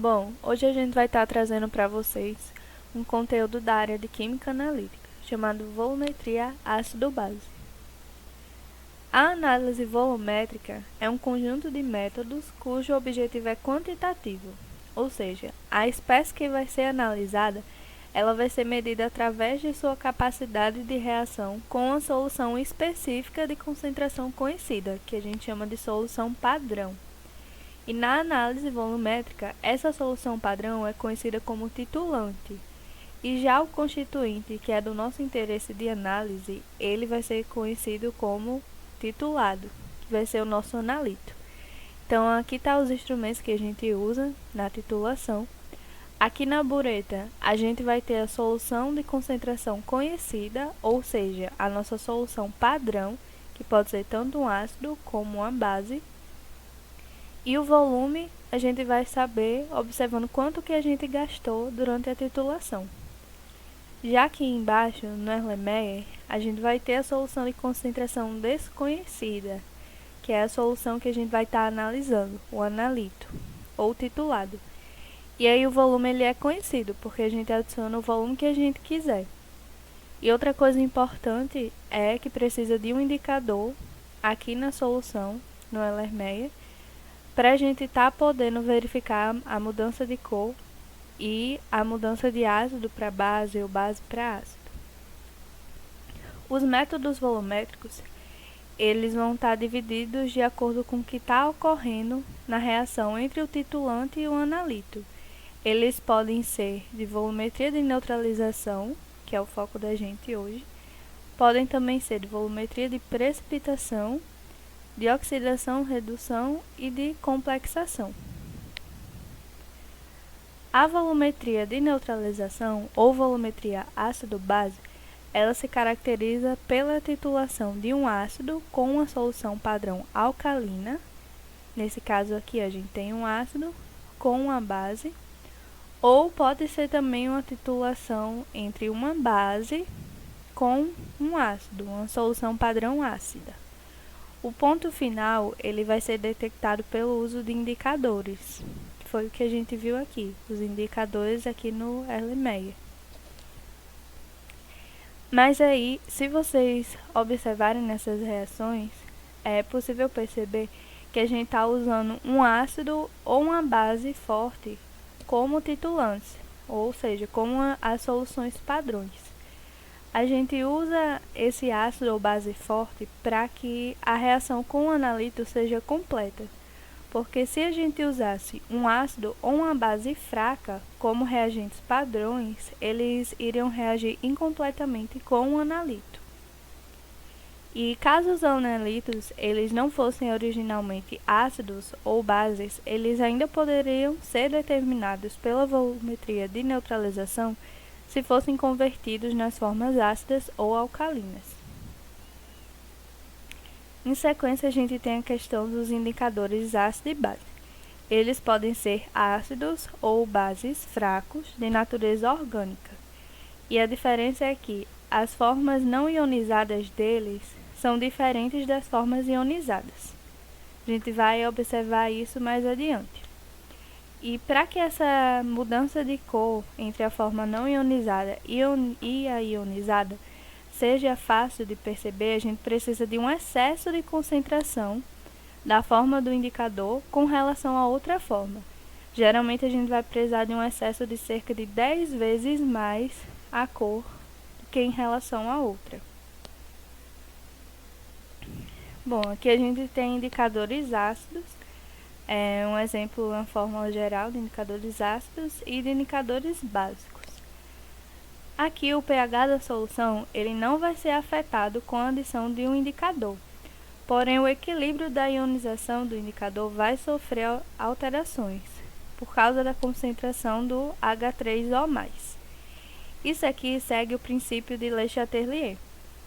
Bom, hoje a gente vai estar trazendo para vocês um conteúdo da área de Química Analítica, chamado Volumetria Ácido-Base. A análise volumétrica é um conjunto de métodos cujo objetivo é quantitativo, ou seja, a espécie que vai ser analisada ela vai ser medida através de sua capacidade de reação com a solução específica de concentração conhecida, que a gente chama de solução padrão. E na análise volumétrica, essa solução padrão é conhecida como titulante. E já o constituinte, que é do nosso interesse de análise, ele vai ser conhecido como titulado, que vai ser o nosso analito. Então, aqui está os instrumentos que a gente usa na titulação. Aqui na bureta, a gente vai ter a solução de concentração conhecida, ou seja, a nossa solução padrão, que pode ser tanto um ácido como uma base. E o volume a gente vai saber observando quanto que a gente gastou durante a titulação. Já aqui embaixo, no Erlenmeyer, a gente vai ter a solução de concentração desconhecida, que é a solução que a gente vai estar analisando, o analito, ou titulado. E aí o volume ele é conhecido, porque a gente adiciona o volume que a gente quiser. E outra coisa importante é que precisa de um indicador aqui na solução, no Erlenmeyer, para a gente estar podendo verificar a mudança de cor e a mudança de ácido para base ou base para ácido. Os métodos volumétricos, eles vão estar divididos de acordo com o que está ocorrendo na reação entre o titulante e o analito. Eles podem ser de volumetria de neutralização, que é o foco da gente hoje, podem também ser de volumetria de precipitação, de oxidação, redução e de complexação. A volumetria de neutralização ou volumetria ácido-base, ela se caracteriza pela titulação de um ácido com uma solução padrão alcalina. Nesse caso aqui a gente tem um ácido com uma base, ou pode ser também uma titulação entre uma base com um ácido, uma solução padrão ácida. O ponto final ele vai ser detectado pelo uso de indicadores, que foi o que a gente viu aqui, os indicadores aqui no Erlenmeyer. Mas aí, se vocês observarem nessas reações, é possível perceber que a gente está usando um ácido ou uma base forte como titulantes, ou seja, como as soluções padrões. A gente usa esse ácido ou base forte para que a reação com o analito seja completa, porque se a gente usasse um ácido ou uma base fraca como reagentes padrões, eles iriam reagir incompletamente com o analito. E caso os analitos eles não fossem originalmente ácidos ou bases, eles ainda poderiam ser determinados pela volumetria de neutralização se fossem convertidos nas formas ácidas ou alcalinas. Em sequência, a gente tem a questão dos indicadores ácido e base. Eles podem ser ácidos ou bases fracos de natureza orgânica. E a diferença é que as formas não ionizadas deles são diferentes das formas ionizadas. A gente vai observar isso mais adiante. E para que essa mudança de cor entre a forma não ionizada e a ionizada seja fácil de perceber, a gente precisa de um excesso de concentração da forma do indicador com relação a outra forma. Geralmente a gente vai precisar de um excesso de cerca de 10 vezes mais a cor do que em relação à outra. Bom, aqui a gente tem indicadores ácidos. Um exemplo, uma fórmula geral de indicadores ácidos e de indicadores básicos. Aqui o pH da solução ele não vai ser afetado com a adição de um indicador, porém o equilíbrio da ionização do indicador vai sofrer alterações por causa da concentração do H3O+. Isso aqui segue o princípio de Le Chatelier,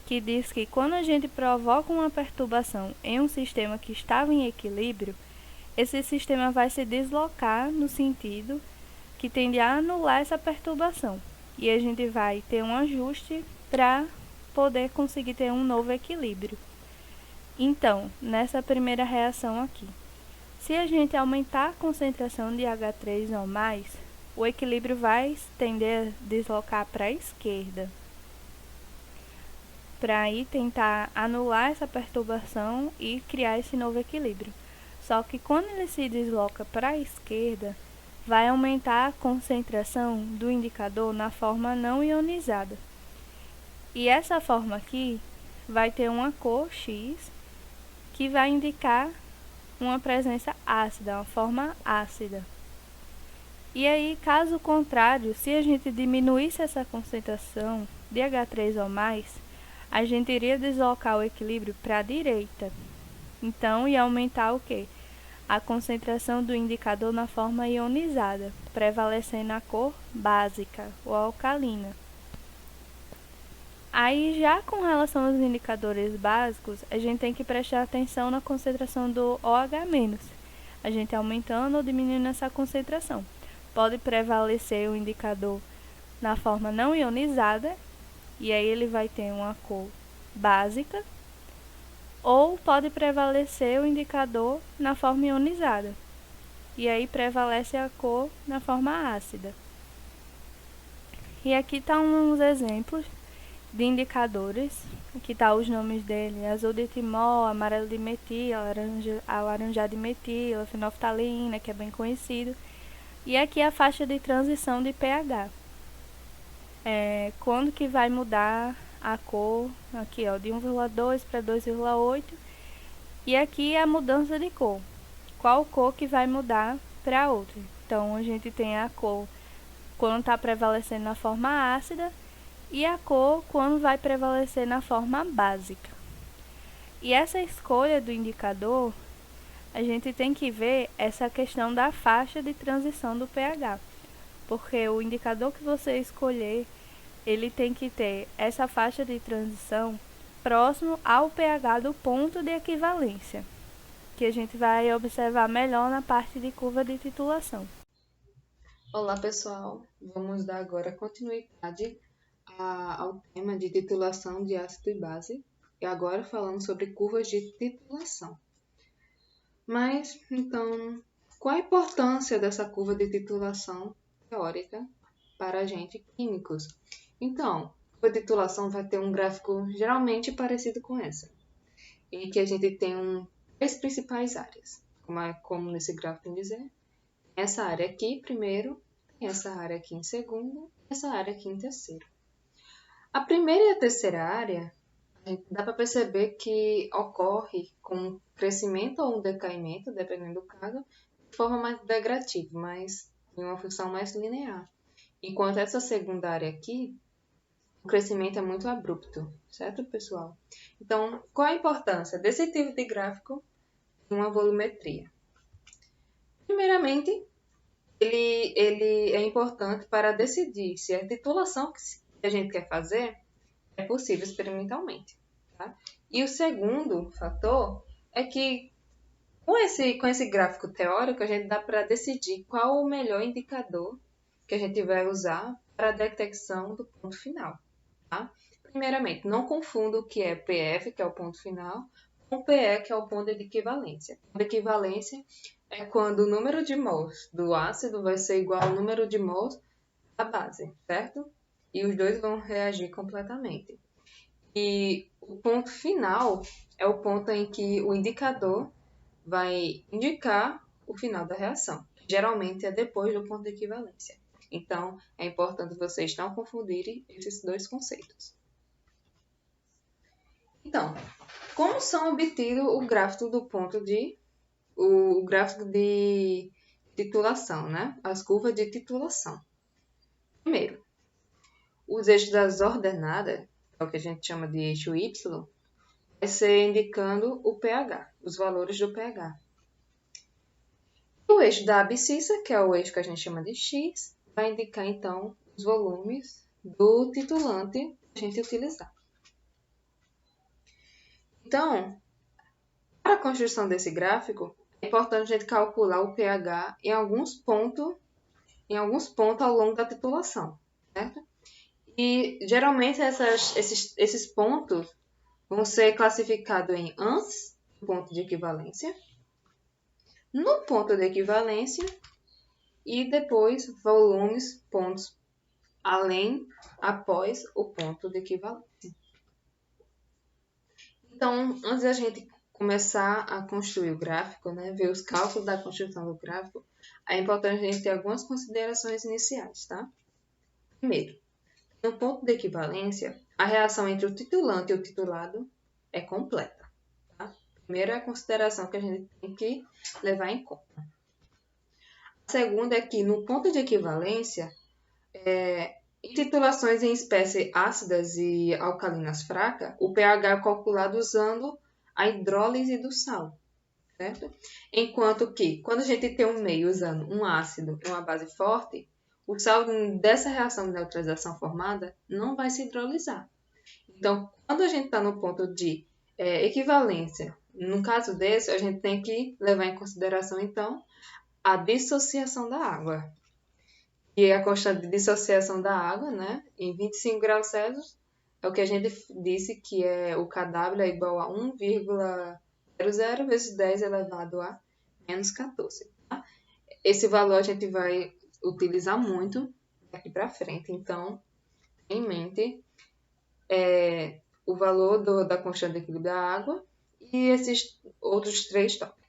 que diz que quando a gente provoca uma perturbação em um sistema que estava em equilíbrio, esse sistema vai se deslocar no sentido que tende a anular essa perturbação. E a gente vai ter um ajuste para poder conseguir ter um novo equilíbrio. Então, nessa primeira reação aqui, Se a gente aumentar a concentração de H3 ou mais, o equilíbrio vai tender a deslocar para a esquerda, para aí tentar anular essa perturbação e criar esse novo equilíbrio. Só que quando ele se desloca para a esquerda, vai aumentar a concentração do indicador na forma não ionizada. E essa forma aqui vai ter uma cor X que vai indicar uma presença ácida, uma forma ácida. E aí, caso contrário, se a gente diminuísse essa concentração de H3 ou mais, a gente iria deslocar o equilíbrio para a direita. Então, ia aumentar o quê? A concentração do indicador na forma ionizada, prevalecendo a cor básica ou alcalina. Aí, já com relação aos indicadores básicos, a gente tem que prestar atenção na concentração do OH-, a gente aumentando ou diminuindo essa concentração. Pode prevalecer o indicador na forma não ionizada, e aí ele vai ter uma cor básica, ou pode prevalecer o indicador na forma ionizada, e aí prevalece a cor na forma ácida. E aqui estão uns exemplos de indicadores, aqui tá os nomes dele: azul de timol, amarelo de metila, alaranjado de metila, fenolftalina, que é bem conhecido. E aqui a faixa de transição de pH. Quando que vai mudar a cor, aqui ó, de 1,2 para 2,8. E aqui a mudança de cor. Qual cor que vai mudar para outra? Então a gente tem a cor quando está prevalecendo na forma ácida e a cor quando vai prevalecer na forma básica. E essa escolha do indicador, a gente tem que ver essa questão da faixa de transição do pH, porque o indicador que você escolher, ele tem que ter essa faixa de transição próximo ao pH do ponto de equivalência, que a gente vai observar melhor na parte de curva de titulação. Olá, pessoal! Vamos dar agora continuidade ao tema de titulação de ácido e base, e agora falando sobre curvas de titulação. Mas, então, qual a importância dessa curva de titulação teórica para a gente químicos? Então, a curva de titulação vai ter um gráfico geralmente parecido com essa, em que a gente tem três principais áreas, como nesse gráfico tem dizer. Essa área aqui primeiro, essa área aqui em segundo, essa área aqui em terceiro. A primeira e a terceira área, dá para perceber que ocorre com um crescimento ou um decaimento, dependendo do caso, de forma mais degradativa, mas em uma função mais linear. Enquanto essa segunda área aqui, o crescimento é muito abrupto, certo, pessoal? Então, qual a importância desse tipo de gráfico em uma volumetria? Primeiramente, ele é importante para decidir se a titulação que a gente quer fazer é possível experimentalmente. Tá? E o segundo fator é que com esse gráfico teórico a gente dá para decidir qual o melhor indicador que a gente vai usar para a detecção do ponto final. Tá? Primeiramente, não confunda o que é PF, que é o ponto final, com o PE, que é o ponto de equivalência. O ponto de equivalência é quando o número de mols do ácido vai ser igual ao número de mols da base, certo? E os dois vão reagir completamente. E o ponto final é o ponto em que o indicador vai indicar o final da reação. Geralmente é depois do ponto de equivalência. Então, é importante vocês não confundirem esses dois conceitos. Então, como são obtidos o gráfico de titulação, né? As curvas de titulação. Primeiro, os eixos das ordenadas, é o que a gente chama de eixo Y, vai ser indicando o pH, os valores do pH. O eixo da abscissa, que é o eixo que a gente chama de X, vai indicar então os volumes do titulante que a gente utilizar. Então, para a construção desse gráfico, é importante a gente calcular o pH em alguns pontos ao longo da titulação, certo? E geralmente esses pontos vão ser classificados em antes do ponto de equivalência, no ponto de equivalência e depois volumes, pontos além, após o ponto de equivalência. Então, antes da gente começar a construir o gráfico, né, ver os cálculos da construção do gráfico, é importante a gente ter algumas considerações iniciais, tá? Primeiro, no ponto de equivalência, a relação entre o titulante e o titulado é completa. Tá? Primeira consideração que a gente tem que levar em conta. A segunda é que no ponto de equivalência, em titulações em espécies ácidas e alcalinas fracas, o pH é calculado usando a hidrólise do sal, certo? Enquanto que, quando a gente tem um meio usando um ácido e uma base forte, o sal dessa reação de neutralização formada não vai se hidrolisar. Então, quando a gente está no ponto de equivalência, no caso desse, a gente tem que levar em consideração, então, a dissociação da água. E a constante de dissociação da água, né, em 25 graus Celsius, é o que a gente disse que é o Kw é igual a 1,00 vezes 10 elevado a menos 14. Tá? Esse valor a gente vai utilizar muito daqui para frente, então, em mente o valor da constante de equilíbrio da água e esses outros 3 tópicos.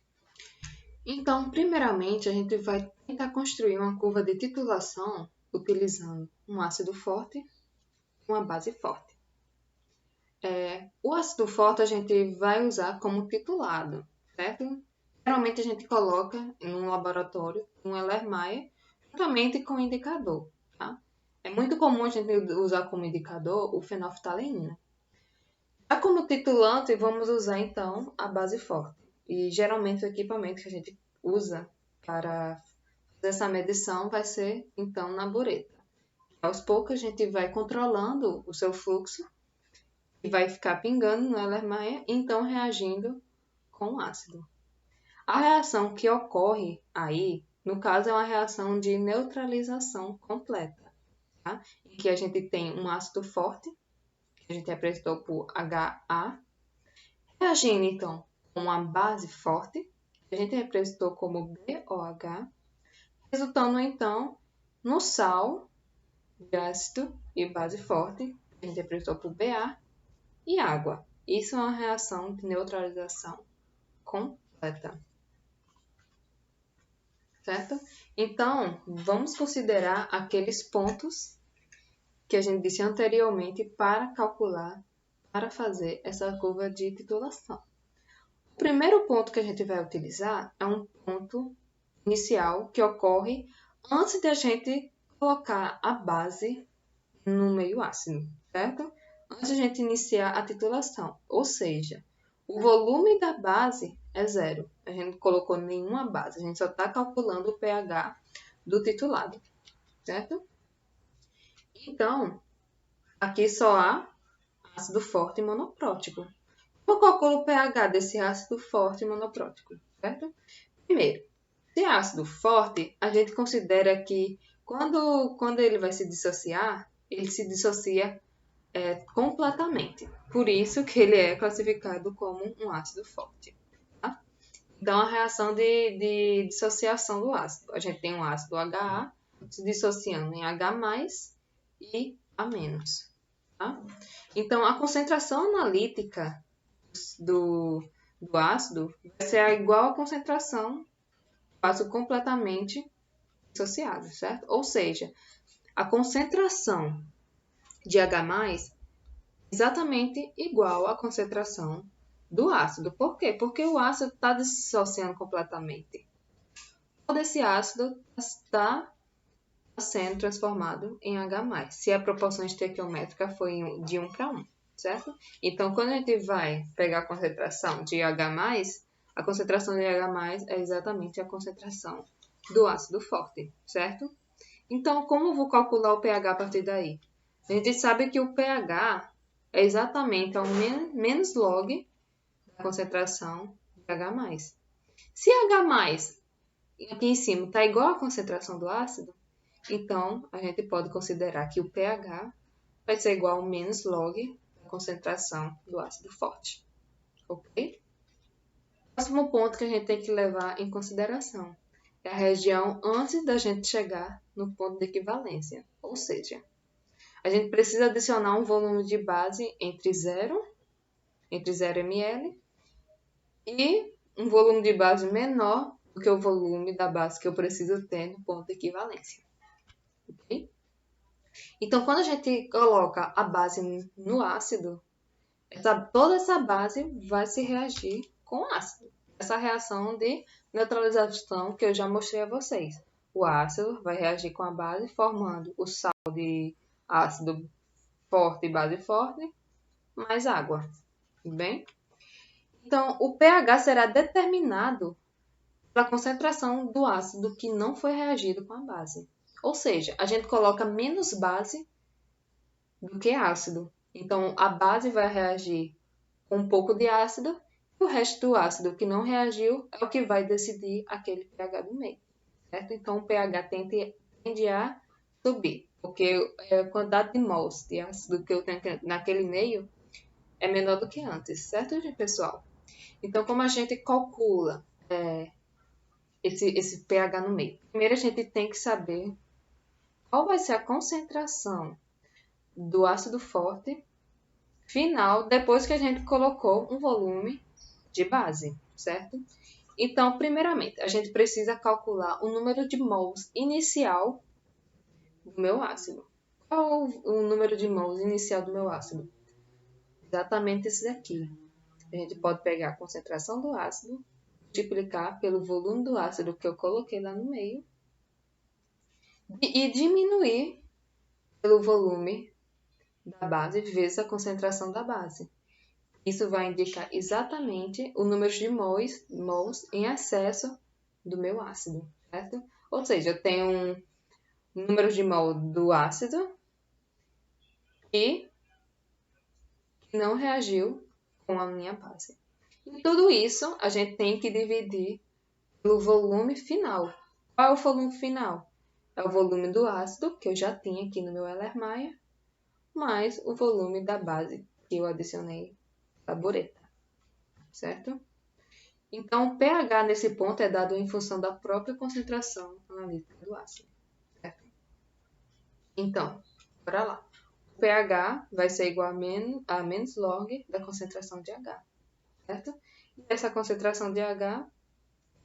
Então, primeiramente, a gente vai tentar construir uma curva de titulação utilizando um ácido forte e uma base forte. O ácido forte a gente vai usar como titulado, certo? Geralmente a gente coloca em um laboratório um Erlenmeyer juntamente com o indicador. Tá? É muito comum a gente usar como indicador o fenolftaleína. Já como titulante, vamos usar então a base forte. E geralmente o equipamento que a gente usa para fazer essa medição vai ser então na bureta. Aos poucos a gente vai controlando o seu fluxo e vai ficar pingando no Erlenmeyer, então reagindo com o ácido. A reação que ocorre aí, no caso, é uma reação de neutralização completa, tá? Em que a gente tem um ácido forte, que a gente representou por HA, reagindo então com uma base forte, que a gente representou como BOH, resultando então no sal de ácido e base forte, que a gente representou por BA, e água. Isso é uma reação de neutralização completa. Certo? Então, vamos considerar aqueles pontos que a gente disse anteriormente para calcular, para fazer essa curva de titulação. O primeiro ponto que a gente vai utilizar é um ponto inicial que ocorre antes de a gente colocar a base no meio ácido, certo? Antes de a gente iniciar a titulação, ou seja, o volume da base é zero. A gente não colocou nenhuma base, a gente só está calculando o pH do titulado, certo? Então, aqui só há ácido forte e monoprótico. Eu calculo o pH desse ácido forte e monoprótico, certo? Primeiro, se é ácido forte, a gente considera que quando ele vai se dissociar, ele se dissocia completamente. Por isso que ele é classificado como um ácido forte. Tá? Então, a reação de dissociação do ácido. A gente tem um ácido HA se dissociando em H+, e A-. Tá? Então, a concentração analítica do ácido vai ser igual à concentração do ácido completamente dissociado, certo? Ou seja, a concentração de H+, exatamente igual à concentração do ácido. Por quê? Porque o ácido está dissociando completamente. Todo esse ácido está sendo transformado em H+, se a proporção estequiométrica foi de 1 para 1, certo? Então, quando a gente vai pegar a concentração de H+, a concentração de H+, é exatamente a concentração do ácido forte, certo? Então, como eu vou calcular o pH a partir daí? A gente sabe que o pH é exatamente ao menos log da concentração de H+. Se H+, aqui em cima, está igual à concentração do ácido, então a gente pode considerar que o pH vai ser igual ao menos log da concentração do ácido forte. Ok? Próximo ponto que a gente tem que levar em consideração é a região antes da gente chegar no ponto de equivalência. Ou seja, a gente precisa adicionar um volume de base entre 0 ml e um volume de base menor do que o volume da base que eu preciso ter no ponto de equivalência. Ok? Então, quando a gente coloca a base no ácido, toda essa base vai se reagir com o ácido. Essa reação de neutralização que eu já mostrei a vocês. O ácido vai reagir com a base, formando o sal de ácido forte e base forte, mais água. Tudo bem? Então, o pH será determinado pela concentração do ácido que não foi reagido com a base. Ou seja, a gente coloca menos base do que ácido. Então, a base vai reagir com um pouco de ácido e o resto do ácido que não reagiu é o que vai decidir aquele pH do meio. Certo? Então, o pH tende a subir, porque a quantidade de mols de ácido que eu tenho naquele meio é menor do que antes. Certo, pessoal? Então, como a gente calcula esse pH no meio? Primeiro, a gente tem que saber qual vai ser a concentração do ácido forte final depois que a gente colocou um volume de base, certo? Então, primeiramente, a gente precisa calcular o número de mols inicial do meu ácido. Qual o número de mols inicial do meu ácido? Exatamente esse daqui. A gente pode pegar a concentração do ácido, multiplicar pelo volume do ácido que eu coloquei lá no meio e diminuir pelo volume da base vezes a concentração da base. Isso vai indicar exatamente o número de mols em excesso do meu ácido, certo? Ou seja, eu tenho um número de mol do ácido que não reagiu com a minha base. E tudo isso a gente tem que dividir pelo volume final. Qual é o volume final? É o volume do ácido, que eu já tinha aqui no meu Erlenmeyer, mais o volume da base que eu adicionei da bureta, certo? Então, o pH nesse ponto é dado em função da própria concentração analítica do ácido, certo? Então, bora lá. O pH vai ser igual a menos log da concentração de H, certo? E essa concentração de H vai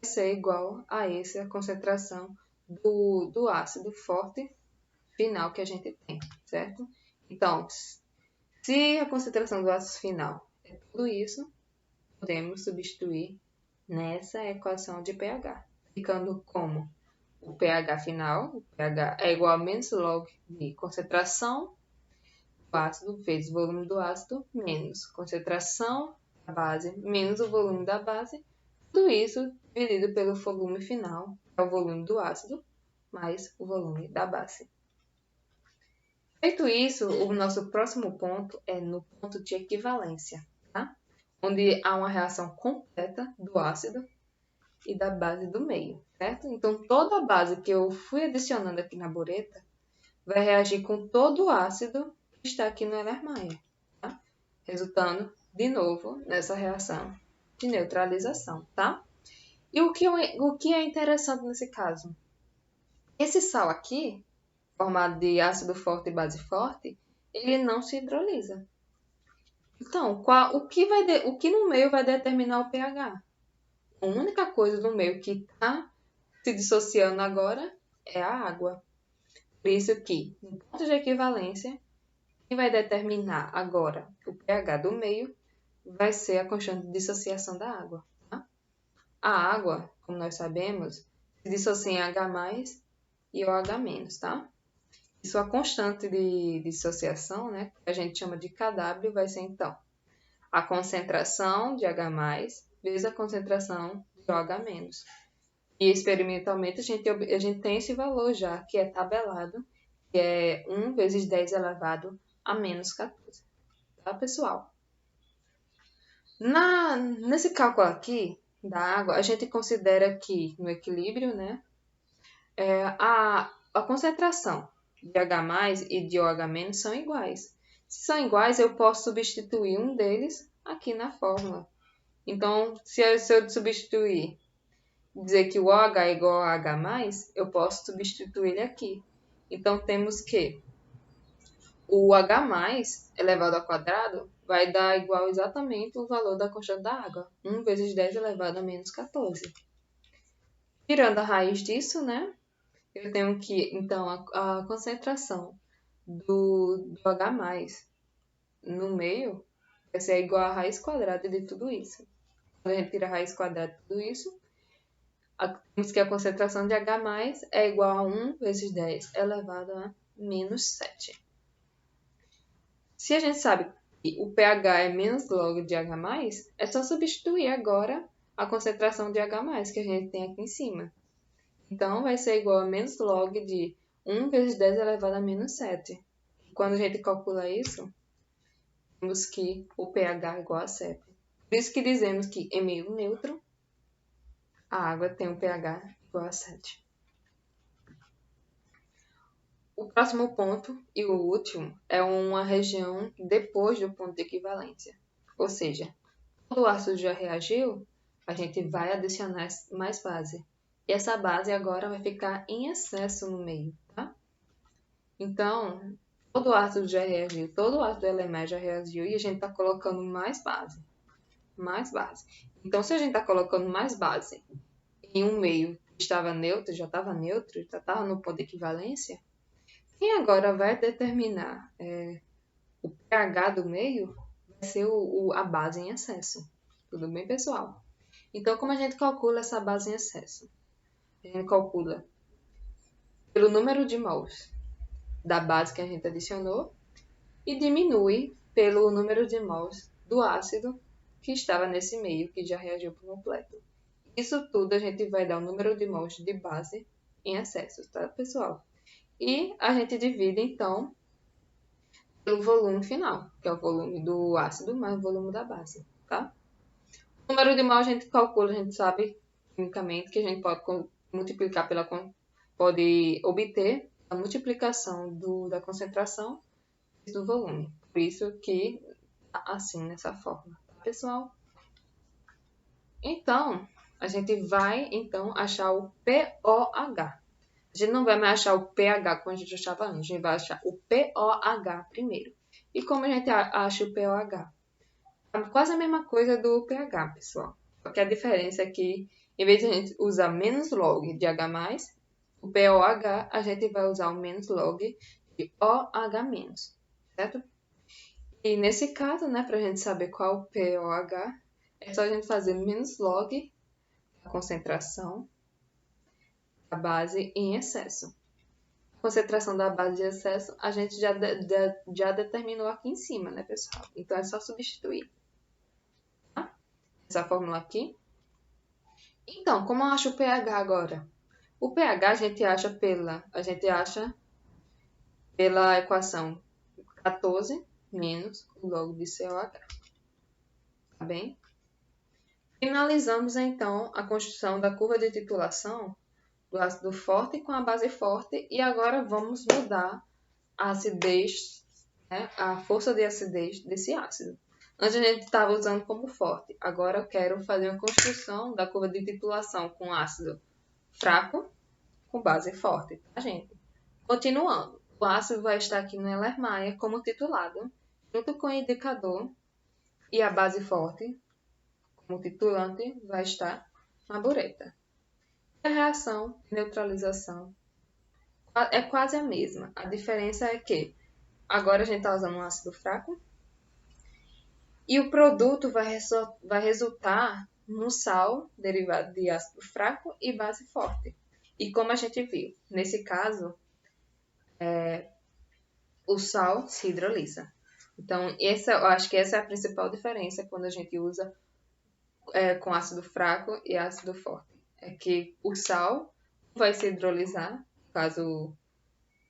ser igual a essa concentração do ácido forte final que a gente tem, certo? Então, se a concentração do ácido final é tudo isso, podemos substituir nessa equação de pH, ficando como o pH final, o pH é igual a menos log de concentração do ácido vezes o volume do ácido, menos concentração da base, menos o volume da base, tudo isso dividido pelo volume final, que é o volume do ácido, mais o volume da base. Feito isso, o nosso próximo ponto é no ponto de equivalência, tá? Onde há uma reação completa do ácido e da base do meio, certo? Então, toda a base que eu fui adicionando aqui na bureta vai reagir com todo o ácido que está aqui no Erlenmeyer, tá? Resultando, de novo, nessa reação de neutralização, tá? E o que é interessante nesse caso? Esse sal aqui, formado de ácido forte e base forte, ele não se hidrolisa. Então, o que no meio vai determinar o pH? A única coisa no meio que está se dissociando agora é a água. Por isso que, no ponto de equivalência, quem vai determinar agora o pH do meio vai ser a constante de dissociação da água. Tá? A água, como nós sabemos, se dissocia em H+, e OH-, tá? Isso, a constante de dissociação, né, que a gente chama de Kw, vai ser, então, a concentração de H+, vezes a concentração de OH-. E, experimentalmente, a gente tem esse valor já, que é tabelado, que é 1 vezes 10 elevado a menos 14. Tá, pessoal? Nesse cálculo aqui da água, a gente considera que, no equilíbrio, né, a concentração de H+ e de OH- são iguais. Se são iguais, eu posso substituir um deles aqui na fórmula. Então, se eu substituir, dizer que o OH é igual a H+, eu posso substituir ele aqui. Então, temos que o H+ elevado ao quadrado vai dar igual exatamente o valor da constante da água. 1 vezes 10 elevado a menos 14. Tirando a raiz disso, né? Eu tenho que, então, a concentração do H+ no meio vai ser igual a raiz quadrada de tudo isso. Quando a gente tira a raiz quadrada de tudo isso, temos que a concentração de H+ é igual a 1 vezes 10 elevado a menos 7. Se a gente sabe que o pH é menos log de H+, é só substituir agora a concentração de H+, que a gente tem aqui em cima. Então, vai ser igual a menos log de 1 vezes 10 elevado a menos 7. Quando a gente calcula isso, temos que o pH é igual a 7. Por isso que dizemos que em meio neutro, a água tem um pH igual a 7. O próximo ponto, e o último, é uma região depois do ponto de equivalência. Ou seja, quando o ácido já reagiu, a gente vai adicionar mais base. E essa base agora vai ficar em excesso no meio, tá? Então, todo o ácido já reagiu, todo o ácido Lm já reagiu e a gente está colocando mais base. Mais base. Então, se a gente está colocando mais base em um meio que estava neutro, já estava no ponto de equivalência, quem agora vai determinar o pH do meio vai ser a base em excesso. Tudo bem, pessoal? Então, como a gente calcula essa base em excesso? A gente calcula pelo número de mols da base que a gente adicionou e diminui pelo número de mols do ácido que estava nesse meio, que já reagiu por completo. Isso tudo a gente vai dar o número de mols de base em excesso, tá, pessoal? E a gente divide, então, pelo volume final, que é o volume do ácido mais o volume da base, tá? O número de mols a gente calcula, a gente sabe quimicamente que a gente pode multiplicar pode obter a multiplicação da concentração e do volume. Por isso que tá assim, nessa forma, tá, pessoal? Então, a gente vai, então, achar o POH. A gente não vai mais achar o pH como a gente achava antes, a gente vai achar o POH primeiro. E como a gente acha o POH? É quase a mesma coisa do pH, pessoal. Só que a diferença é que, em vez de a gente usar menos log de H+, o POH, a gente vai usar o menos log de OH-, certo? E nesse caso, né, para a gente saber qual é o POH, é só a gente fazer menos log da concentração da base em excesso. A concentração da base de excesso a gente já determinou aqui em cima, né, pessoal? Então é só substituir. Tá? Essa fórmula aqui. Então, como eu acho o pH agora? O pH a gente acha pela equação 14 menos o log de COH. Tá bem? Finalizamos então a construção da curva de titulação do ácido forte com a base forte e agora vamos mudar a acidez, né, a força de acidez desse ácido. Antes a gente estava usando como forte, agora eu quero fazer uma construção da curva de titulação com ácido fraco com base forte, tá, gente? Continuando, o ácido vai estar aqui no Erlenmeyer como titulado, junto com o indicador, e a base forte, como titulante, vai estar na bureta. A reação de neutralização é quase a mesma. A diferença é que agora a gente está usando um ácido fraco e o produto vai resultar no sal derivado de ácido fraco e base forte. E como a gente viu, nesse caso, o sal se hidrolisa. Então, eu acho que essa é a principal diferença quando a gente usa com ácido fraco e ácido forte. É que o sal vai se hidrolisar, no caso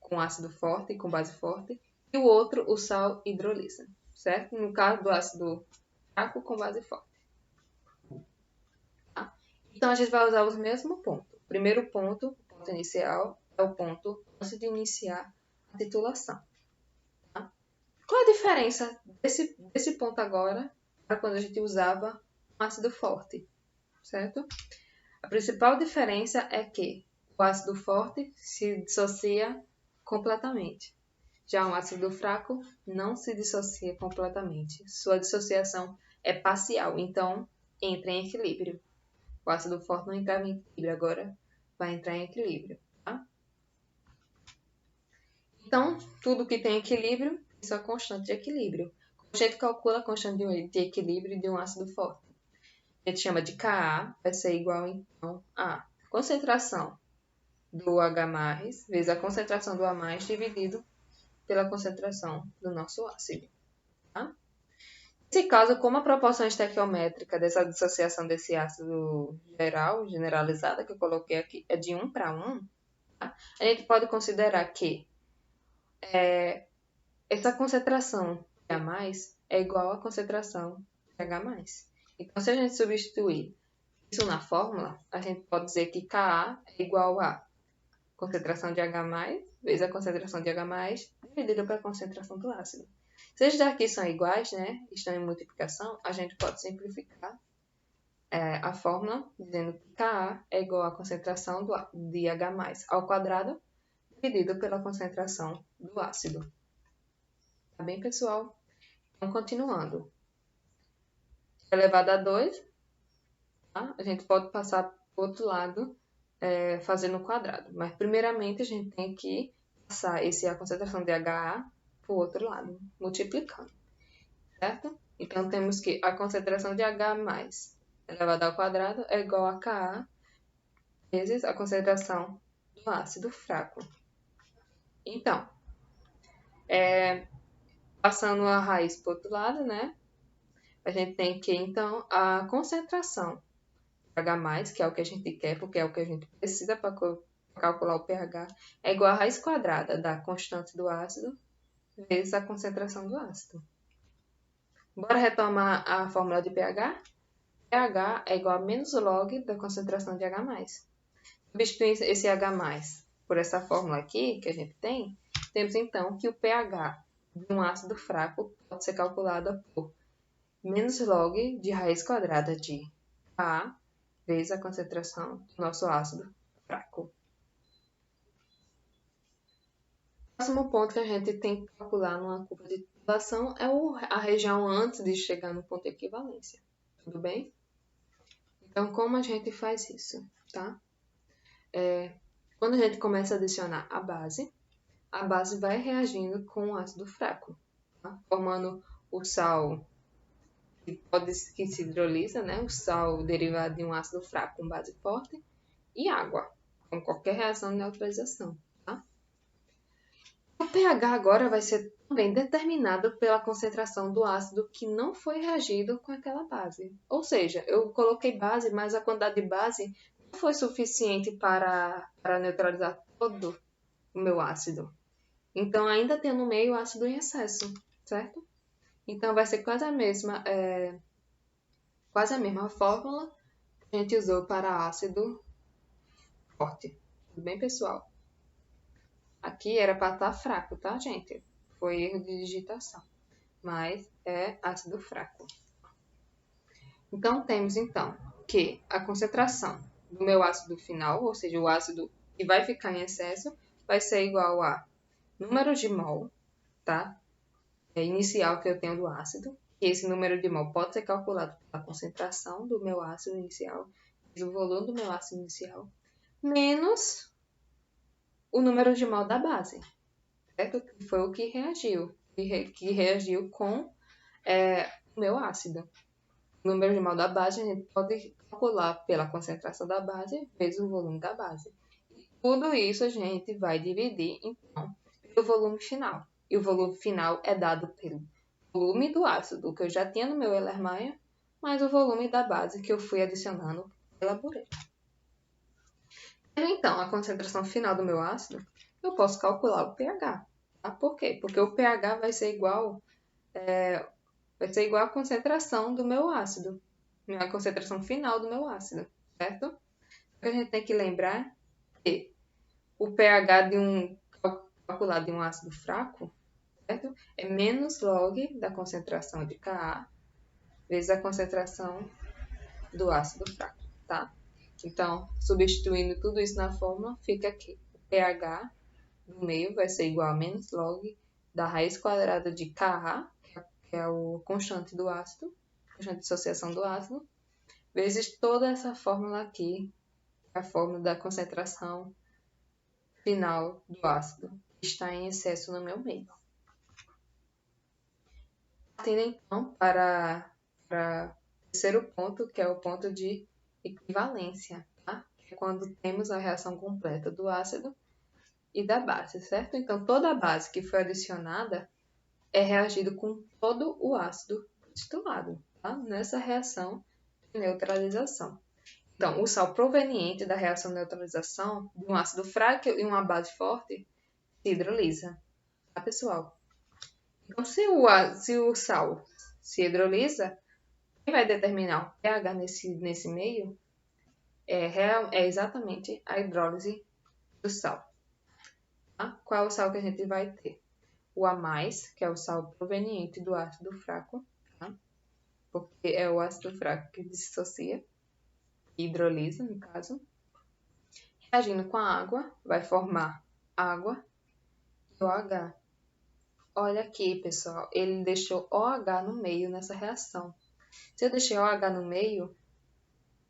com ácido forte e com base forte, e o outro, o sal hidrolisa, certo? No caso do ácido fraco com base forte. Tá? Então, a gente vai usar o mesmo ponto. O primeiro ponto, o ponto inicial, é o ponto antes de iniciar a titulação. Tá? Qual a diferença desse ponto agora para quando a gente usava um ácido forte, certo? A principal diferença é que o ácido forte se dissocia completamente. Já um ácido fraco não se dissocia completamente. Sua dissociação é parcial, então entra em equilíbrio. O ácido forte não entrava em equilíbrio, agora vai entrar em equilíbrio, tá? Então, tudo que tem equilíbrio, isso é constante de equilíbrio. A gente calcula a constante de equilíbrio de um ácido forte. A gente chama de Ka, vai ser igual, então, a concentração do H+, vezes a concentração do A+, dividido pela concentração do nosso ácido. Tá? Nesse caso, como a proporção estequiométrica dessa dissociação desse ácido generalizada, que eu coloquei aqui, é de 1 para 1, tá? A gente pode considerar que essa concentração de A+, é igual à concentração de H+. Então, se a gente substituir isso na fórmula, a gente pode dizer que Ka é igual a concentração de H+, vezes a concentração de H+, dividida pela concentração do ácido. Se esses daqui são iguais, né, estão em multiplicação, a gente pode simplificar a fórmula dizendo que Ka é igual à concentração de H+ ao quadrado, dividido pela concentração do ácido. Tá bem, pessoal? Então, continuando. Elevado a 2, tá? A gente pode passar para o outro lado, fazendo o quadrado. Mas, primeiramente, a gente tem que passar a concentração de HA para o outro lado, multiplicando, certo? Então, temos que a concentração de H+ elevado ao quadrado é igual a Ka vezes a concentração do ácido fraco. Então, passando a raiz para o outro lado, né? A gente tem que, então, a concentração de H+, que é o que a gente quer, porque é o que a gente precisa para calcular o pH, é igual a raiz quadrada da constante do ácido vezes a concentração do ácido. Bora retomar a fórmula de pH? pH é igual a menos log da concentração de H+. Substituindo esse H+ por essa fórmula aqui que a gente tem, temos então que o pH de um ácido fraco pode ser calculado por menos log de raiz quadrada de Ka vezes a concentração do nosso ácido fraco. O próximo ponto que a gente tem que calcular numa curva de titulação é a região antes de chegar no ponto de equivalência. Tudo bem? Então, como a gente faz isso, tá? Quando a gente começa a adicionar a base vai reagindo com o ácido fraco, tá? Formando o sal que se hidrolisa, né? O sal derivado de um ácido fraco com base forte e água, com qualquer reação de neutralização. Tá? O pH agora vai ser também determinado pela concentração do ácido que não foi reagido com aquela base. Ou seja, eu coloquei base, mas a quantidade de base não foi suficiente para neutralizar todo o meu ácido. Então, ainda tem no meio ácido em excesso, certo? Então, vai ser quase a mesma fórmula que a gente usou para ácido forte. Tudo bem, pessoal? Aqui era para estar fraco, tá, gente? Foi erro de digitação. Mas é ácido fraco. Então, temos, que a concentração do meu ácido final, ou seja, o ácido que vai ficar em excesso, vai ser igual a número de mol, tá? Inicial que eu tenho do ácido. E esse número de mol pode ser calculado pela concentração do meu ácido inicial, o volume do meu ácido inicial, menos o número de mol da base, certo? Que foi o que reagiu, com o meu ácido. O número de mol da base a gente pode calcular pela concentração da base vezes o volume da base. Tudo isso a gente vai dividir, então, pelo volume final. E o volume final é dado pelo volume do ácido que eu já tinha no meu Erlenmeyer, mais o volume da base que eu fui adicionando pela bureta. Então, a concentração final do meu ácido, eu posso calcular o pH. Tá? Por quê? Porque o pH vai ser igual à concentração do meu ácido, a concentração final do meu ácido, certo? A gente tem que lembrar que o pH calculado de um ácido fraco, certo? É menos log da concentração de Ka vezes a concentração do ácido fraco, tá? Então, substituindo tudo isso na fórmula, fica aqui. O pH do meio vai ser igual a menos log da raiz quadrada de Ka, que é o constante do ácido, constante de dissociação do ácido, vezes toda essa fórmula aqui, que é a fórmula da concentração final do ácido, que está em excesso no meu meio. Partindo então para o terceiro ponto, que é o ponto de equivalência, tá? Que é quando temos a reação completa do ácido e da base, certo? Então, toda a base que foi adicionada é reagido com todo o ácido destilado, tá? Nessa reação de neutralização. Então, o sal proveniente da reação de neutralização de um ácido fraco e uma base forte se hidrolisa, tá, pessoal? Então, se o sal se hidrolisa, quem vai determinar o pH nesse meio é exatamente a hidrólise do sal. Tá? Qual é o sal que a gente vai ter? O A+, que é o sal proveniente do ácido fraco, tá? Porque é o ácido fraco que dissocia, hidrolisa, no caso. Reagindo com a água, vai formar água e OH. Olha aqui, pessoal, ele deixou OH no meio nessa reação. Se eu deixei OH no meio,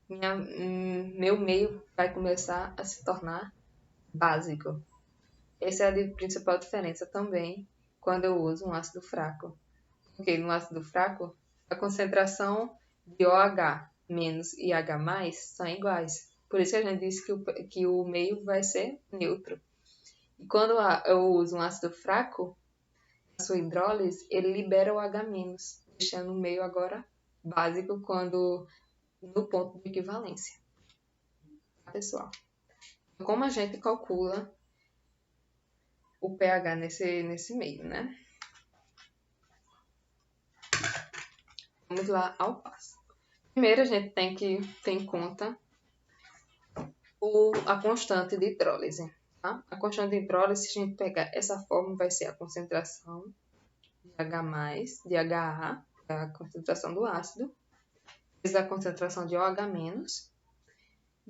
meu meio vai começar a se tornar básico. Essa é a principal diferença também quando eu uso um ácido fraco. Porque no ácido fraco, a concentração de OH menos e H+ são iguais. Por isso que a gente disse que o meio vai ser neutro. E quando eu uso um ácido fraco, a sua hidrólise, ele libera o H-, deixando o meio agora básico no ponto de equivalência. Tá, pessoal? Como a gente calcula o pH nesse meio, né? Vamos lá ao passo. Primeiro, a gente tem que ter em conta a constante de hidrólise. Tá? A constante de hidrólise, se a gente pegar essa fórmula, vai ser a concentração de H+, de HA, que é a concentração do ácido, vezes a concentração de OH-,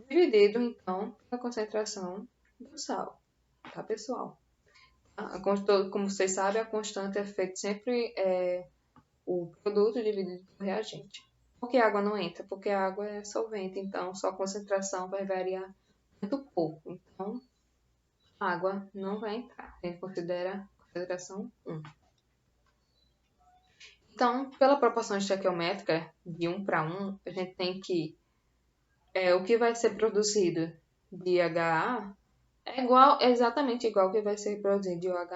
dividido, então, pela concentração do sal. Tá, pessoal? Como vocês sabem, a constante é feita sempre o produto dividido pelo reagente. Por que a água não entra? Porque a água é solvente, então sua concentração vai variar muito pouco. Então, a água não vai entrar. A gente considera a concentração 1. Então, pela proporção estequiométrica de 1 para 1, a gente tem que o que vai ser produzido de HA é exatamente igual ao que vai ser produzido de OH-,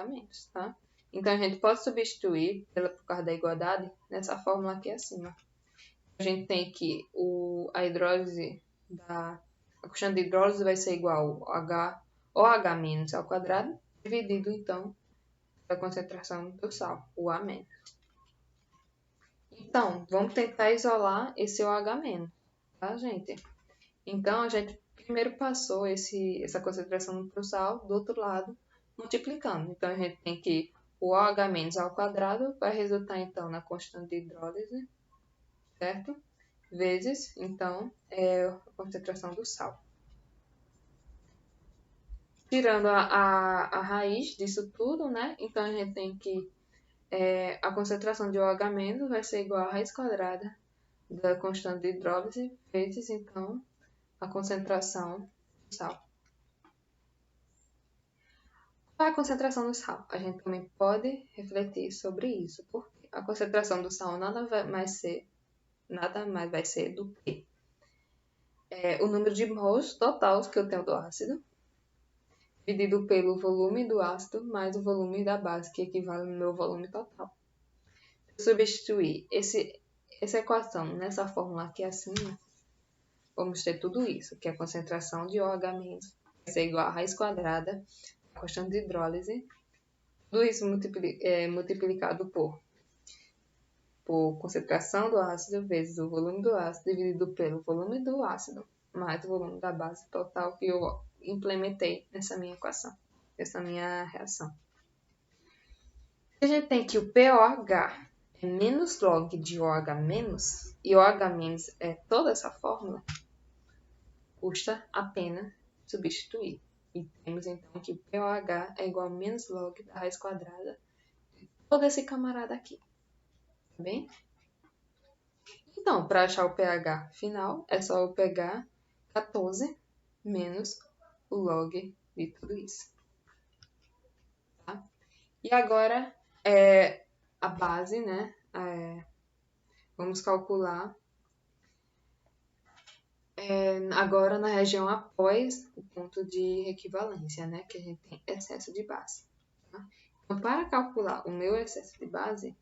tá? Então, a gente pode substituir, por causa da igualdade, nessa fórmula aqui acima. A gente tem que a hidrólise a constante de hidrólise vai ser igual a OH- ao quadrado, dividido, então, pela concentração do sal, o A-. Então, vamos tentar isolar esse OH-, tá, gente? Então, a gente primeiro passou essa concentração para o sal, do outro lado, multiplicando. Então, a gente tem que o OH- ao quadrado vai resultar, então, na constante de hidrólise, certo? Vezes, então, a concentração do sal. Tirando a raiz disso tudo, né? Então, a gente tem que a concentração de OH- vai ser igual à raiz quadrada da constante de hidrólise, vezes, então, a concentração do sal. Qual é a concentração do sal? A gente também pode refletir sobre isso, porque a concentração do sal nada mais vai ser do que o número de mols totais que eu tenho do ácido, dividido pelo volume do ácido mais o volume da base, que equivale ao meu volume total. Se eu substituir essa equação nessa fórmula aqui acima, vamos ter tudo isso, que é a concentração de OH- vai ser igual a raiz quadrada, a constante de hidrólise, tudo isso multiplicado por concentração do ácido vezes o volume do ácido dividido pelo volume do ácido mais o volume da base total que eu implementei nessa minha equação, nessa minha reação. A gente tem que o pOH é menos log de OH-, e OH- é toda essa fórmula, custa a pena substituir. E temos então que POH é igual a menos log da raiz quadrada de todo esse camarada aqui. Tá bem? Então, para achar o pH final, é só eu pegar 14 menos o log de tudo isso. Tá? E agora, a base, né? Vamos calcular agora na região após o ponto de equivalência, né? Que a gente tem excesso de base. Tá? Então, para calcular o meu excesso de base,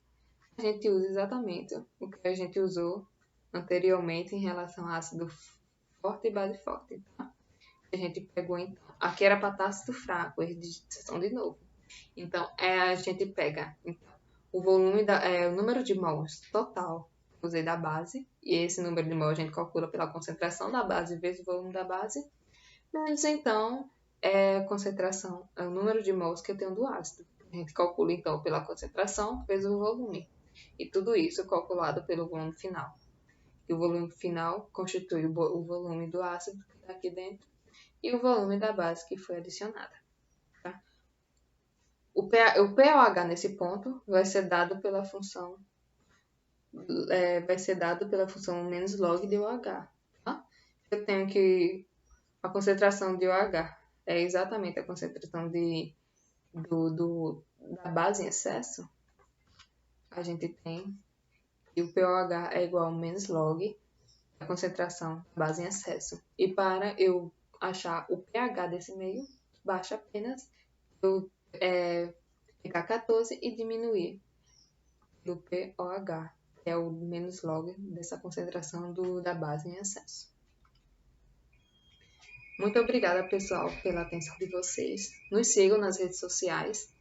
a gente usa exatamente o que a gente usou anteriormente em relação a ácido forte e base forte. Tá? A gente pegou, então, aqui era para ácido fraco, erro de digitação de novo. Então, a gente pega então, o volume, o número de mols total que usei da base, e esse número de mols a gente calcula pela concentração da base vezes o volume da base, menos então a concentração, o número de mols que eu tenho do ácido. A gente calcula então pela concentração vezes o volume. E tudo isso calculado pelo volume final. E o volume final constitui o volume do ácido que está aqui dentro e o volume da base que foi adicionada. Tá? O pOH nesse ponto vai ser dado pela função menos log de OH. Tá? Eu tenho que a concentração de OH é exatamente a concentração da base em excesso. A gente tem que o pOH é igual a menos log a concentração da base em excesso. E para eu achar o pH desse meio, basta apenas eu pegar 14 e diminuir do pOH, que é o menos log dessa concentração da base em excesso. Muito obrigada, pessoal, pela atenção de vocês. Nos sigam nas redes sociais.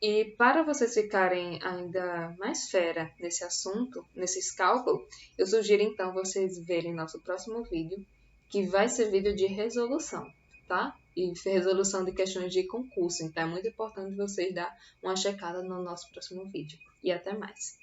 E para vocês ficarem ainda mais fera nesse assunto, nesses cálculos, eu sugiro então vocês verem nosso próximo vídeo, que vai ser vídeo de resolução, tá? E resolução de questões de concurso. Então é muito importante vocês dar uma checada no nosso próximo vídeo. E até mais!